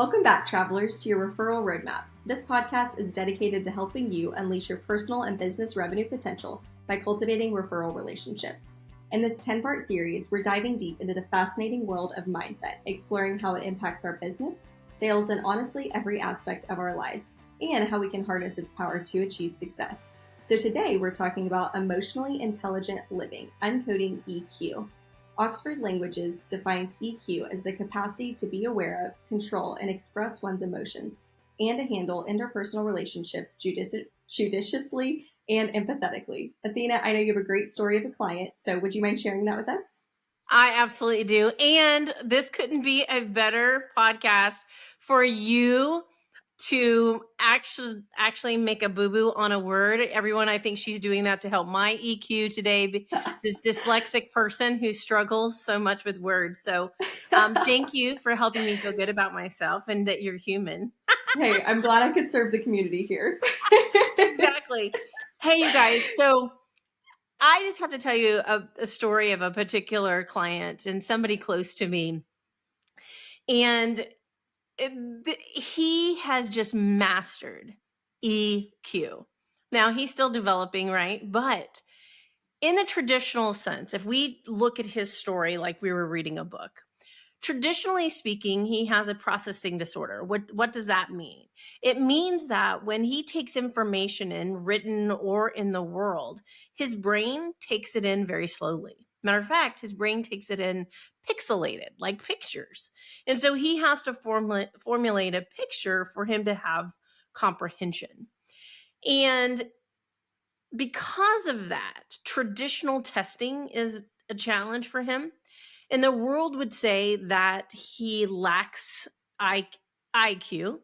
Welcome back, travelers, to your Referral Roadmap. This podcast is dedicated to helping you unleash your personal and business revenue potential by cultivating referral relationships. In this 10-part series, we're diving deep into the fascinating world of mindset, exploring how it impacts our business, sales, and honestly, every aspect of our lives, and how we can harness its power to achieve success. So today, we're talking about emotionally intelligent living, uncoding EQ. Oxford Languages defines EQ as the capacity to be aware of, control, and express one's emotions, and to handle interpersonal relationships judiciously and empathetically. Athena, I know you have a great story of a client, so would you mind sharing that with us? I absolutely do. And this couldn't be a better podcast for you to actually make a boo-boo on a word. Everyone, I think she's doing that to help my EQ today, this dyslexic person who struggles so much with words. So thank you for helping me feel good about myself and that you're human. Hey, I'm glad I could serve the community here. Exactly. Hey, you guys. So I just have to tell you a story of a particular client and somebody close to me. And he has just mastered EQ. Now he's still developing, right? But in a traditional sense, if we look at his story like we were reading a book, traditionally speaking, he has a processing disorder. What does that mean? It means that when he takes information in, written or in the world, his brain takes it in very slowly. Matter of fact, his brain takes it in pixelated, like pictures. And so he has to formulate a picture for him to have comprehension. And because of that, traditional testing is a challenge for him. And the world would say that he lacks IQ,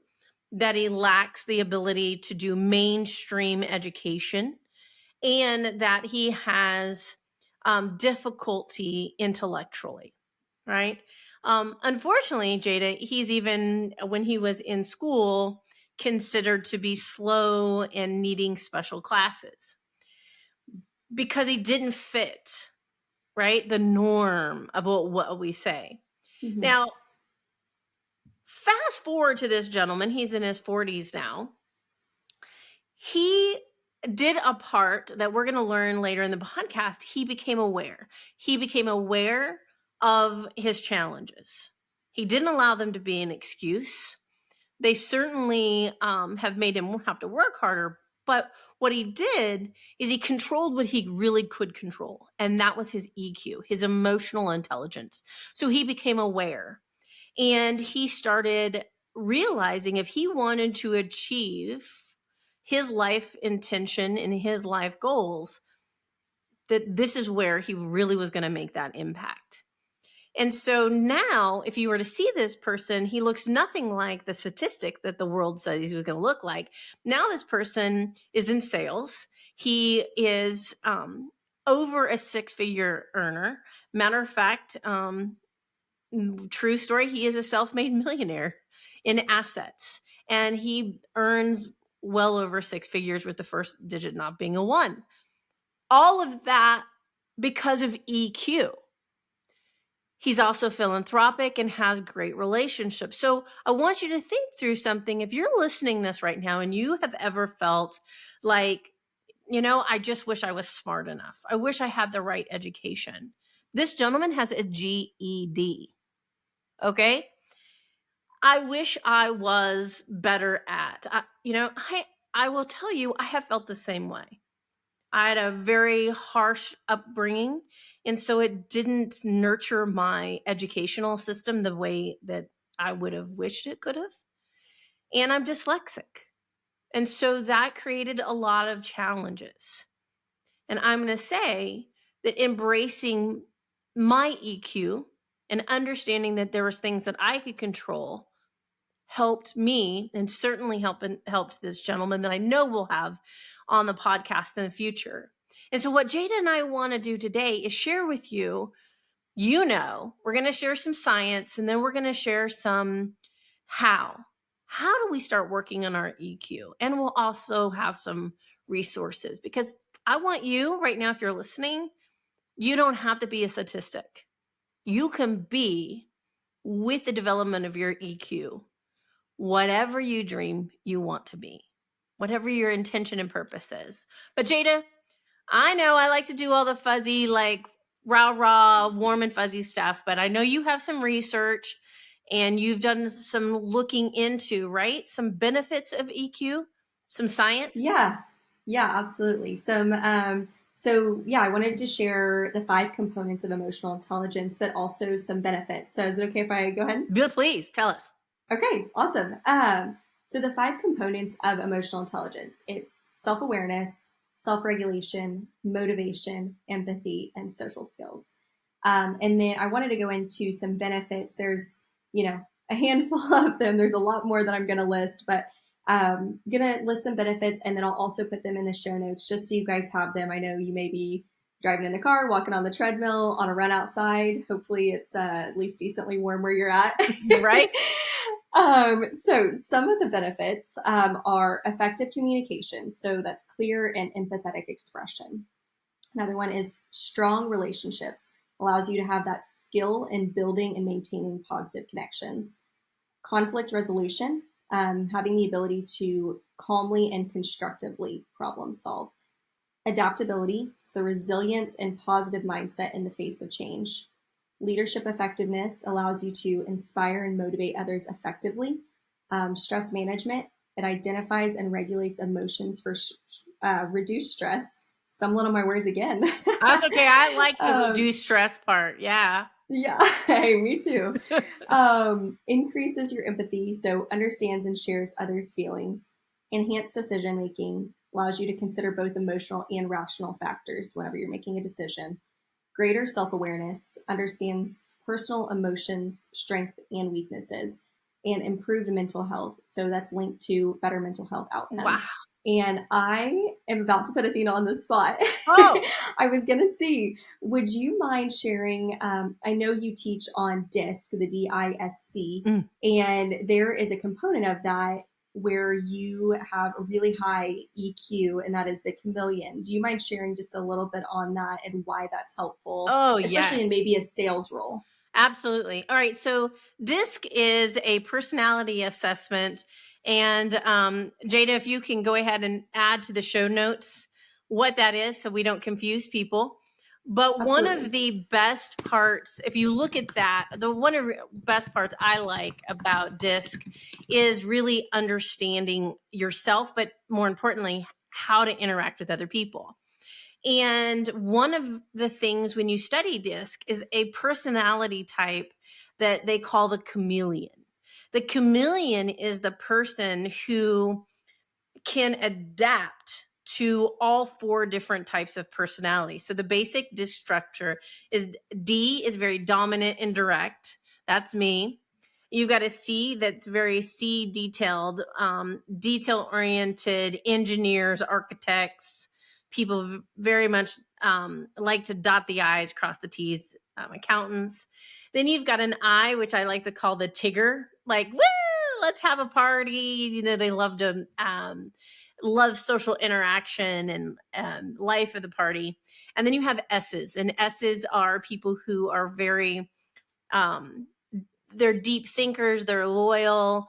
that he lacks the ability to do mainstream education, and that he has difficulty intellectually, right? Unfortunately, Jada, he's even, when he was in school, considered to be slow and needing special classes because he didn't fit, right, the norm of what we say. Mm-hmm. Now, fast forward to this gentleman, he's in his 40s now. He did a part that we're going to learn later in the podcast. He became aware. He became aware of his challenges. He didn't allow them to be an excuse. They certainly have made him have to work harder. But what he did is he controlled what he really could control. And that was his EQ, his emotional intelligence. So he became aware. And he started realizing if he wanted to achieve his life intention and his life goals, that this is where he really was going to make that impact. And so now, if you were to see this person, he looks nothing like the statistic that the world said he was going to look like. Now this person is in sales. He is over a six-figure earner. Matter of fact, true story, he is a self-made millionaire in assets. And he earns well over six figures with the first digit not being a one. All of that because of EQ. He's also philanthropic and has great relationships. So I want you to think through something. If you're listening this right now and you have ever felt like, I just wish I was smart enough. I wish I had the right education. This gentleman has a GED. Okay. I wish I was better at, I will tell you, I have felt the same way. I had a very harsh upbringing, and so it didn't nurture my educational system the way that I would have wished it could have. And I'm dyslexic. And so that created a lot of challenges. And I'm going to say that embracing my EQ and understanding that there was things that I could control helped me, and certainly helped this gentleman that I know we'll have on the podcast in the future. And so what Jada and I want to do today is share with you, we're going to share some science, and then we're going to share some how do we start working on our EQ? And we'll also have some resources, because I want you right now, if you're listening, you don't have to be a statistic. You can be, with the development of your EQ, whatever you dream you want to be, whatever your intention and purpose is. But Jada, I know I like to do all the fuzzy, like rah, warm and fuzzy stuff, but I know you have some research and you've done some looking into, right? Some benefits of EQ, some science. Yeah, yeah, absolutely. So yeah, I wanted to share the 5 components of emotional intelligence, but also some benefits. So is it okay if I go ahead? Bill, please tell us. Okay, awesome. So the 5 components of emotional intelligence, it's self-awareness, self-regulation, motivation, empathy, and social skills. And then I wanted to go into some benefits. There's, a handful of them. There's a lot more that I'm going to list, but going to list some benefits, and then I'll also put them in the show notes just so you guys have them. I know you may be driving in the car, walking on the treadmill, on a run outside. Hopefully it's at least decently warm where you're at. Right. So some of the benefits are effective communication. So that's clear and empathetic expression. Another one is strong relationships, allows you to have that skill in building and maintaining positive connections. Conflict resolution, having the ability to calmly and constructively problem solve. Adaptability, it's the resilience and positive mindset in the face of change. Leadership effectiveness allows you to inspire and motivate others effectively. Stress management, it identifies and regulates emotions for reduced stress. Stumbling on my words again. That's okay. I like the reduce stress part. Yeah. Yeah, hey, me too. Increases your empathy, so understands and shares others' feelings. Enhanced decision making, allows you to consider both emotional and rational factors whenever you're making a decision. Greater self-awareness, understands personal emotions, strength, and weaknesses. And improved mental health, so that's linked to better mental health outcomes. Wow. And I am about to put Athena on the spot. Oh. I was going to see, would you mind sharing? I know you teach on DISC, the DISC, and there is a component of that where you have a really high EQ, and that is the chameleon. Do you mind sharing just a little bit on that and why that's helpful? Oh, especially yes. in maybe a sales role? Absolutely. All right. So DISC is a personality assessment. And Jada, if you can go ahead and add to the show notes what that is so we don't confuse people. But Absolutely. one of the best parts, if you look at that, one of the best parts I like about DISC is really understanding yourself, but more importantly, how to interact with other people. And one of the things when you study DISC is a personality type that they call the chameleon. The chameleon is the person who can adapt to all 4 different types of personality. So the basic DISC structure is D is very dominant and direct. That's me. You got a C that's very C detailed, detail oriented, engineers, architects, people very much like to dot the I's, cross the T's, accountants. Then you've got an I, which I like to call the Tigger, like, woo, let's have a party. They love to love social interaction and life of the party. And then you have S's, and S's are people who are very they're deep thinkers, they're loyal.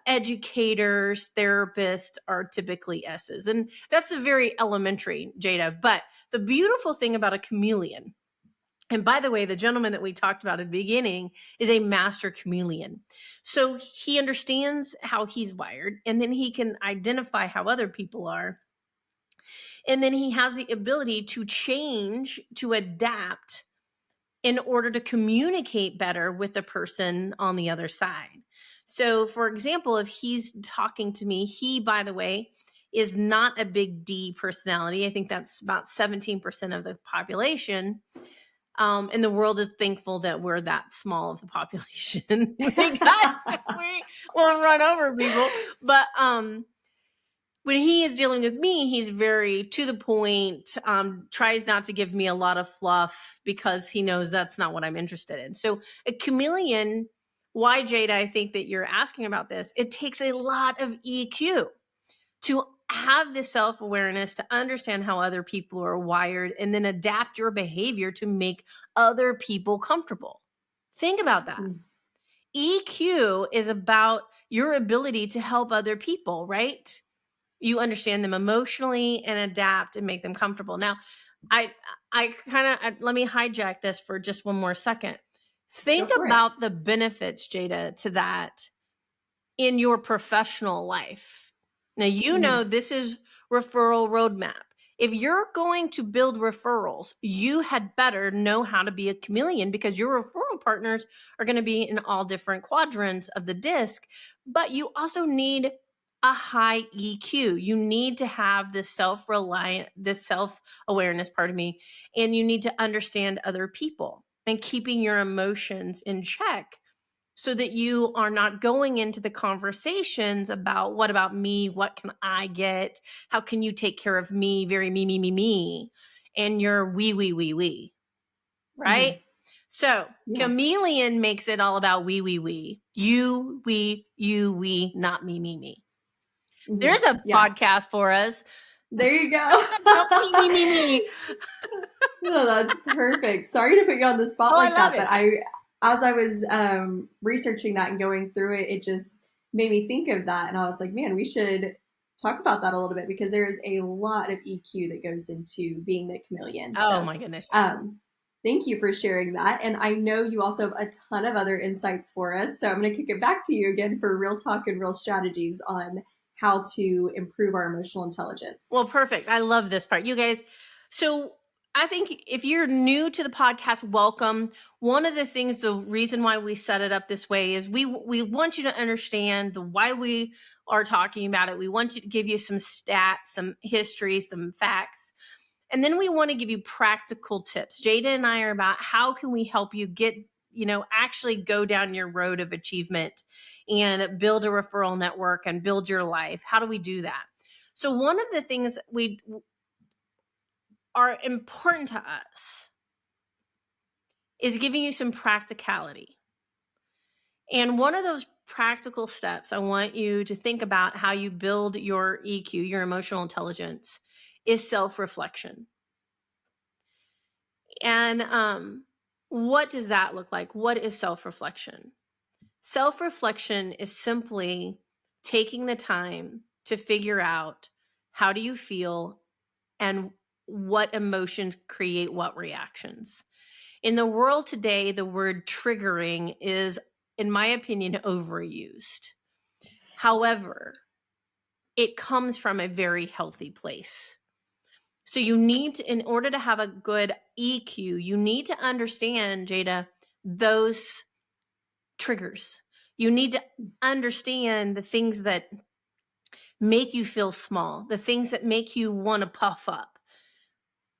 Educators, therapists are typically S's. And that's a very elementary, Jada. But the beautiful thing about a chameleon, and by the way, the gentleman that we talked about at the beginning is a master chameleon. So he understands how he's wired, and then he can identify how other people are. And then he has the ability to change, to adapt in order to communicate better with the person on the other side. So, for example, if he's talking to me, he, by the way, is not a big D personality. I think that's about 17% of the population. And the world is thankful that we're that small of the population because we'll run over people. But when he is dealing with me, he's very to the point, tries not to give me a lot of fluff because he knows that's not what I'm interested in. So a chameleon, why, Jada, I think that you're asking about this, it takes a lot of EQ to have the self-awareness, to understand how other people are wired, and then adapt your behavior to make other people comfortable. Think about that. EQ is about your ability to help other people, right? You understand them emotionally and adapt and make them comfortable. Now, I let me hijack this for just one more second. Think about the benefits, Jada, to that in your professional life. Now, you know, this is referral roadmap. If you're going to build referrals, you had better know how to be a chameleon, because your referral partners are going to be in all different quadrants of the disc, but you also need a high EQ. You need to have this self-awareness, and you need to understand other people and keeping your emotions in check, so that you are not going into the conversations about, what about me? What can I get? How can you take care of me? Very me. And you're we, right? So chameleon makes it all about we. You, we, not me. There's a podcast for us. There you go. Me. No, that's perfect. Sorry to put you on the spot like that, but as I was researching that and going through it, it just made me think of that. And I was like, man, we should talk about that a little bit, because there is a lot of EQ that goes into being the chameleon. Oh, my goodness. Thank you for sharing that. And I know you also have a ton of other insights for us. So I'm going to kick it back to you again for real talk and real strategies on how to improve our emotional intelligence. Well, perfect. I love this part. You guys, so I think if you're new to the podcast, welcome. One of the things, the reason why we set it up this way is we want you to understand why we are talking about it. We want you to give you some stats, some history, some facts. And then we want to give you practical tips. Jada and I are about how can we help you get, actually go down your road of achievement and build a referral network and build your life. How do we do that? So one of the things we are important to us is giving you some practicality. And one of those practical steps I want you to think about how you build your EQ, your emotional intelligence, is self-reflection. And what does that look like? What is self-reflection? Self-reflection is simply taking the time to figure out, how do you feel and what emotions create what reactions. In the world today, the word triggering is, in my opinion, overused. However, it comes from a very healthy place. So you need to, in order to have a good EQ, you need to understand, Jada, those triggers. You need to understand the things that make you feel small, the things that make you want to puff up.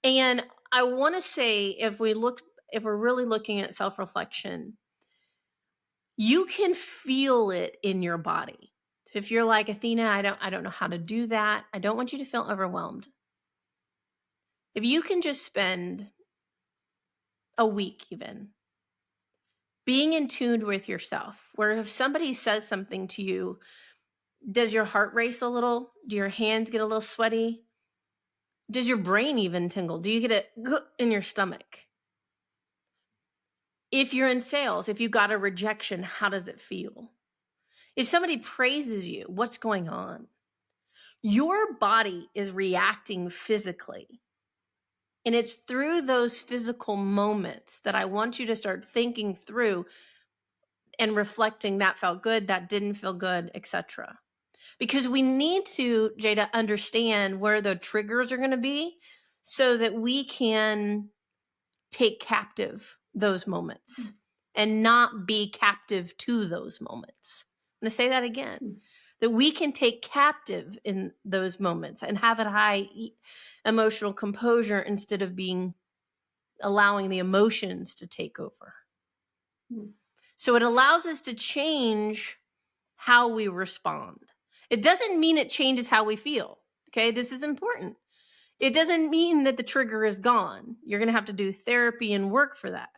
And I want to say, if we're really looking at self-reflection, you can feel it in your body. So if you're like, Athena, I don't know how to do that, I don't want you to feel overwhelmed. If you can just spend a week even being in tune with yourself, where if somebody says something to you, does your heart race a little? Do your hands get a little sweaty? Does your brain even tingle? Do you get a in your stomach? If you're in sales, if you got a rejection, how does it feel? If somebody praises you, what's going on? Your body is reacting physically. And it's through those physical moments that I want you to start thinking through and reflecting, that felt good, that didn't feel good, etc. Because we need to, Jada, understand where the triggers are going to be so that we can take captive those moments and not be captive to those moments. I'm going to say that again, that we can take captive in those moments and have a high emotional composure instead of allowing the emotions to take over. So it allows us to change how we respond. It doesn't mean it changes how we feel. Okay, this is important. It doesn't mean that the trigger is gone. You're going to have to do therapy and work for that.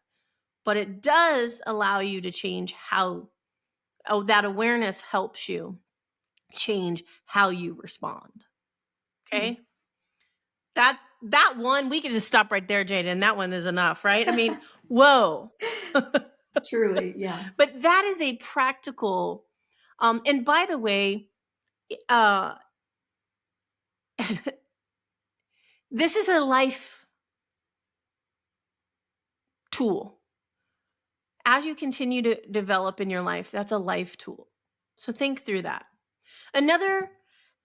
But it does allow you to change how, that awareness helps you change how you respond. Okay? That one, we could just stop right there, Jada, and that one is enough, right? I mean, whoa. Truly, yeah. But that is a practical, and by the way, this is a life tool. As you continue to develop in your life, that's a life tool. So think through that. Another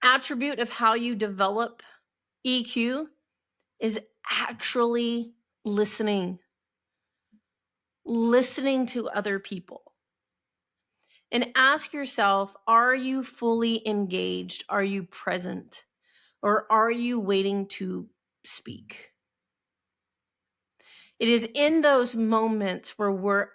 attribute of how you develop EQ is actually listening to other people. And ask yourself, are you fully engaged? Are you present? Or are you waiting to speak? It is in those moments where we're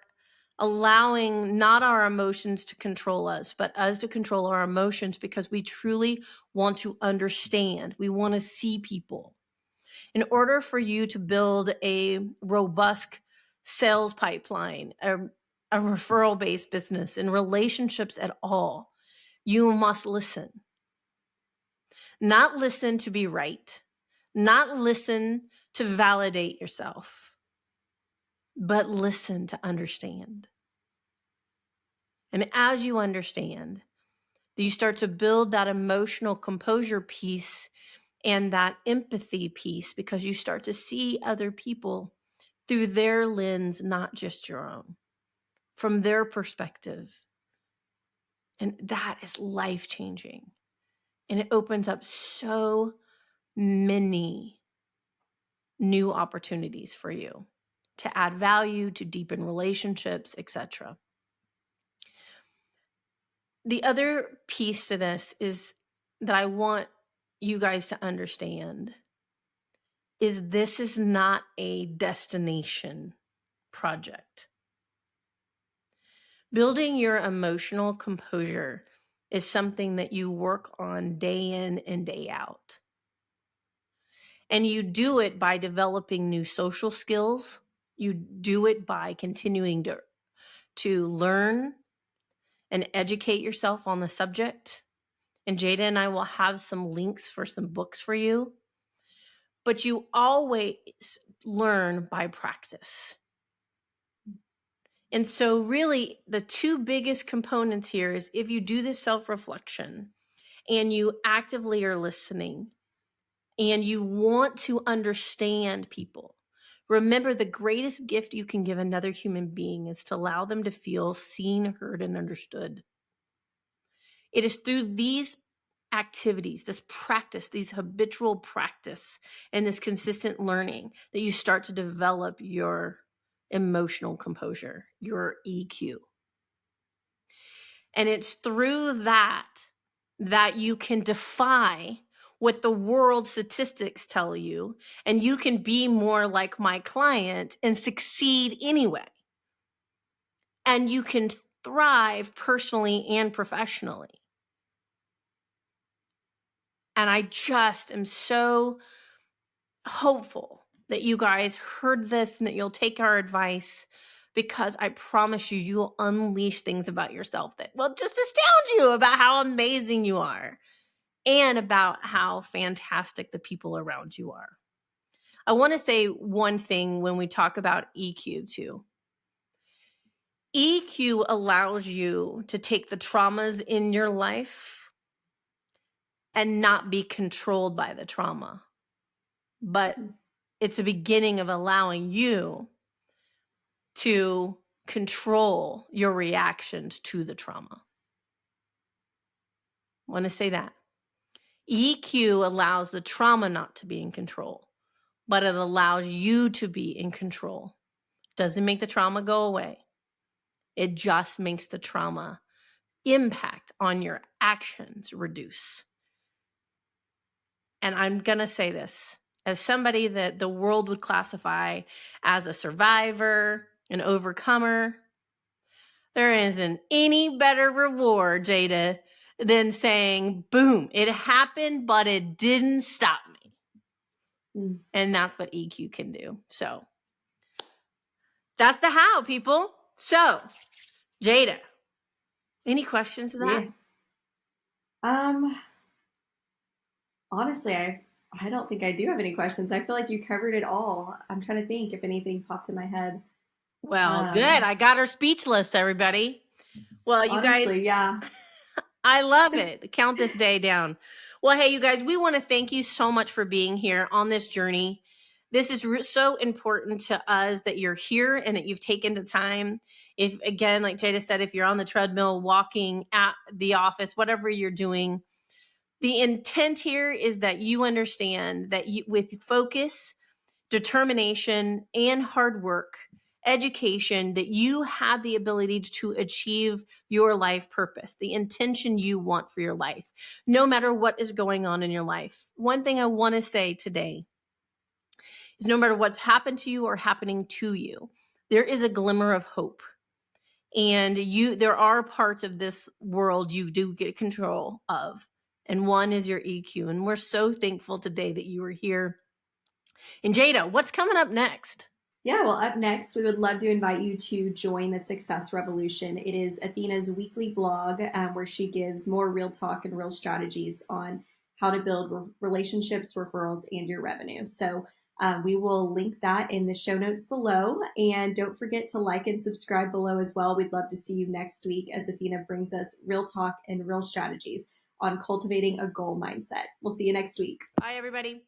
allowing not our emotions to control us, but us to control our emotions, because we truly want to understand. We want to see people. In order for you to build a robust sales pipeline, a referral-based business, and relationships at all, you must listen. Not listen to be right, not listen to validate yourself, but listen to understand. And as you understand, you start to build that emotional composure piece and that empathy piece, because you start to see other people through their lens, not just your own, from their perspective. And that is life-changing. And it opens up so many new opportunities for you to add value, to deepen relationships, etc. The other piece to this is that I want you guys to understand is this is not a destination project. Building your emotional composure is something that you work on day in and day out. And you do it by developing new social skills. You do it by continuing to learn and educate yourself on the subject. And Jada and I will have some links for some books for you. But you always learn by practice. And so really the two biggest components here is if you do this self-reflection and you actively are listening and you want to understand people, remember the greatest gift you can give another human being is to allow them to feel seen, heard, and understood. It is through these activities, this practice, these habitual practice, and this consistent learning that you start to develop your emotional composure, your EQ. And it's through that you can defy what the world statistics tell you, and you can be more like my client and succeed anyway. And you can thrive personally and professionally. And I just am so hopeful that you guys heard this and that you'll take our advice, because I promise you, you'll unleash things about yourself that will just astound you about how amazing you are and about how fantastic the people around you are. I want to say one thing when we talk about EQ too. EQ allows you to take the traumas in your life and not be controlled by the trauma, but it's a beginning of allowing you to control your reactions to the trauma. I want to say that. EQ allows the trauma not to be in control, but it allows you to be in control. Doesn't make the trauma go away. It just makes the trauma impact on your actions reduce. And I'm going to say this as somebody that the world would classify as a survivor, an overcomer. There isn't any better reward, Jada, than saying, boom, it happened, but it didn't stop me. And that's what EQ can do. So that's the how, people. So, Jada, any questions to that? Honestly, I don't think I do have any questions. I feel like you covered it all. I'm trying to think if anything popped in my head. Well, good. I got her speechless, everybody. Well, you guys, Honestly, yeah. I love it. Count this day down. Well, hey, you guys, we want to thank you so much for being here on this journey. This is so important to us that you're here and that you've taken the time. If, again, like Jada said, if you're on the treadmill, walking at the office, whatever you're doing, the intent here is that you understand that you, with focus, determination, and hard work, education, that you have the ability to achieve your life purpose, the intention you want for your life, no matter what is going on in your life. One thing I want to say today is no matter what's happened to you or happening to you, there is a glimmer of hope. And there are parts of this world you do get control of. And one is your EQ. And we're so thankful today that you were here. And Jada, what's coming up next? Yeah, well, up next, we would love to invite you to join the Success Revolution. It is Athena's weekly blog where she gives more real talk and real strategies on how to build relationships, referrals, and your revenue. So we will link that in the show notes below. And don't forget to like and subscribe below as well. We'd love to see you next week as Athena brings us real talk and real strategies on cultivating a goal mindset. We'll see you next week. Bye, everybody.